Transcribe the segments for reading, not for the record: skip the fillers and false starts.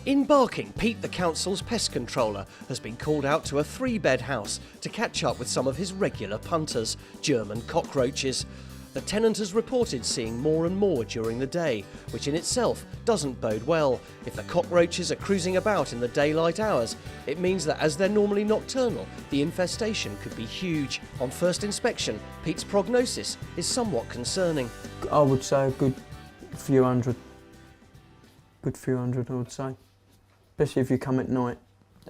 In Barking, Pete, the council's pest controller, has been called out to a 3-bed house to catch up with some of his regular punters, German cockroaches. The tenant has reported seeing more and more during the day, which in itself doesn't bode well. If the cockroaches are cruising about in the daylight hours, it means that as they're normally nocturnal, the infestation could be huge. On first inspection, Pete's prognosis is somewhat concerning. I would say a good few hundred. I would say. Especially if you come at night.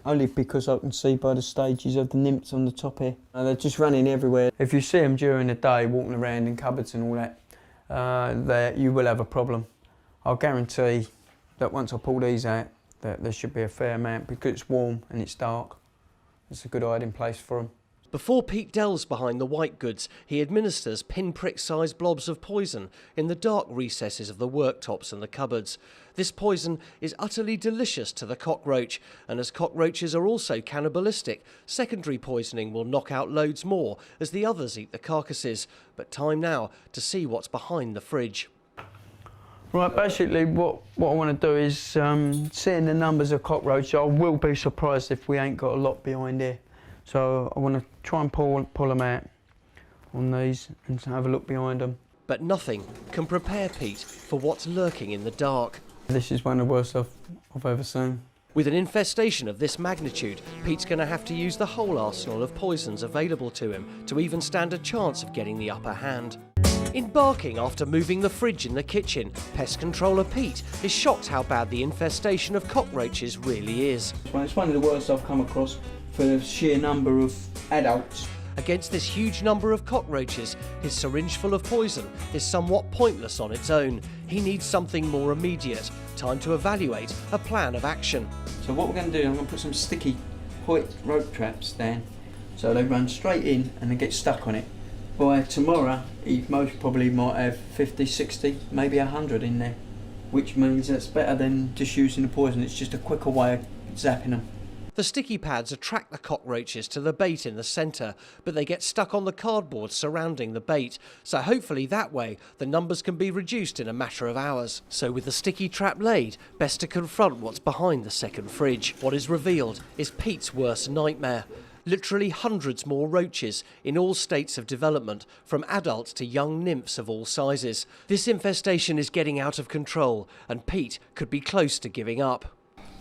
Only because I can see by the stages of the nymphs on the top here. They're just running everywhere. If you see them during the day walking around in cupboards and all that, you will have a problem. I'll guarantee that once I pull these out, that there should be a fair amount because it's warm and it's dark. It's a good hiding place for them. Before Pete delves behind the white goods, he administers pinprick-sized blobs of poison in the dark recesses of the worktops and the cupboards. This poison is utterly delicious to the cockroach, and as cockroaches are also cannibalistic, secondary poisoning will knock out loads more as the others eat the carcasses. But time now to see what's behind the fridge. Right, basically what I want to do is, seeing the numbers of cockroaches, I will be surprised if we ain't got a lot behind here. So I want to try and pull them out on these and have a look behind them. But nothing can prepare Pete for what's lurking in the dark. This is one of the worst I've ever seen. With an infestation of this magnitude, Pete's going to have to use the whole arsenal of poisons available to him to even stand a chance of getting the upper hand. In Barking, after moving the fridge in the kitchen, pest controller Pete is shocked how bad the infestation of cockroaches really is. It's one of the worst I've come across for the sheer number of adults. Against this huge number of cockroaches, his syringe full of poison is somewhat pointless on its own. He needs something more immediate. Time to evaluate a plan of action. So what we're going to do, I'm going to put some sticky white rope traps down so they run straight in and they get stuck on it. By tomorrow, he most probably might have 50, 60, maybe 100 in there, which means that's better than just using the poison. It's just a quicker way of zapping them. The sticky pads attract the cockroaches to the bait in the centre, but they get stuck on the cardboard surrounding the bait, so hopefully that way the numbers can be reduced in a matter of hours. So with the sticky trap laid, best to confront what's behind the second fridge. What is revealed is Pete's worst nightmare. Literally hundreds more roaches in all states of development, from adults to young nymphs of all sizes. This infestation is getting out of control, and Pete could be close to giving up.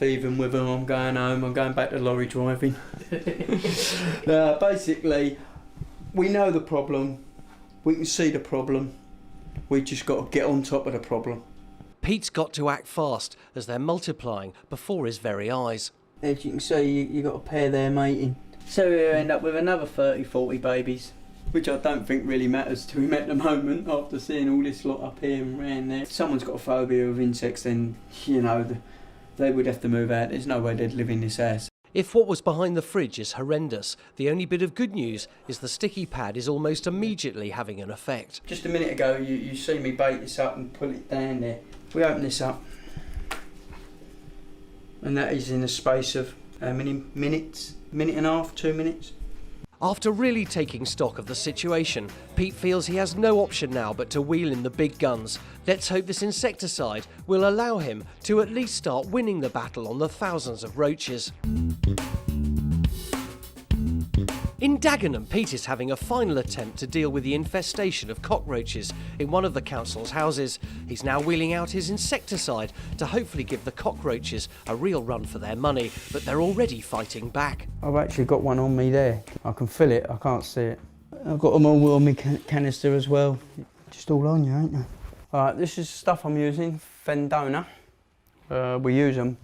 Leaving with them, I'm going home, I'm going back to lorry driving. Basically, we know the problem, we can see the problem, we just got to get on top of the problem. Pete's got to act fast as they're multiplying before his very eyes. As you can see, you got a pair there mating. So we end up with another 30, 40 babies, which I don't think really matters to him at the moment after seeing all this lot up here and round there. If someone's got a phobia of insects, then, you know, they would have to move out. There's no way they'd live in this house. If what was behind the fridge is horrendous, the only bit of good news is the sticky pad is almost immediately having an effect. Just a minute ago, you see me bait this up and pull it down there. We open this up, and that is in the space of how many minutes? Minute and a half, 2 minutes. After really taking stock of the situation, Pete feels he has no option now but to wheel in the big guns. Let's hope this insecticide will allow him to at least start winning the battle on the thousands of roaches. In Dagenham, Pete is having a final attempt to deal with the infestation of cockroaches in one of the council's houses. He's now wheeling out his insecticide to hopefully give the cockroaches a real run for their money, but they're already fighting back. I've actually got one on me there. I can feel it, I can't see it. I've got them all on my canister as well. Just all on you, ain't they? Alright, this is stuff I'm using, Fendona. We use them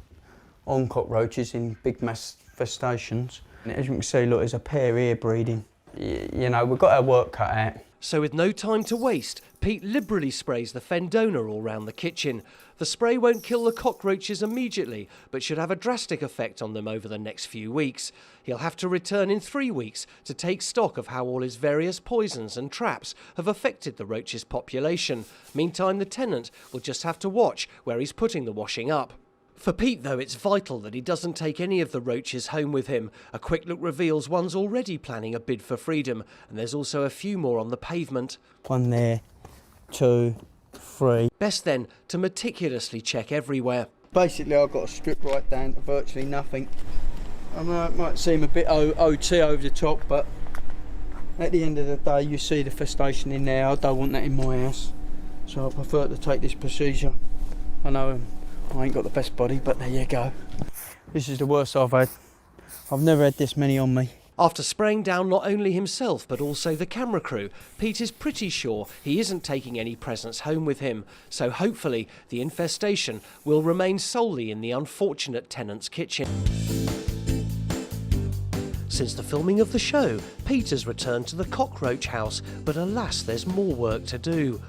on cockroaches in big mass infestations. And as you can see, look, there's a pair here breeding. You know, we've got our work cut out. So with no time to waste, Pete liberally sprays the Fendona all round the kitchen. The spray won't kill the cockroaches immediately, but should have a drastic effect on them over the next few weeks. He'll have to return in 3 weeks to take stock of how all his various poisons and traps have affected the roaches' population. Meantime, the tenant will just have to watch where he's putting the washing up. For Pete, though, it's vital that he doesn't take any of the roaches home with him. A quick look reveals one's already planning a bid for freedom, and there's also a few more on the pavement. One there, 2, 3. Best then to meticulously check everywhere. Basically, I've got to strip right down to virtually nothing. I might seem a bit OT over the top, but at the end of the day, you see the infestation in there. I don't want that in my house, so I prefer to take this procedure. I know I ain't got the best body, but there you go. This is the worst I've had. I've never had this many on me. After spraying down not only himself but also the camera crew, Pete is pretty sure he isn't taking any presents home with him, so hopefully the infestation will remain solely in the unfortunate tenant's kitchen. Since the filming of the show, Pete has returned to the cockroach house, but alas, there's more work to do.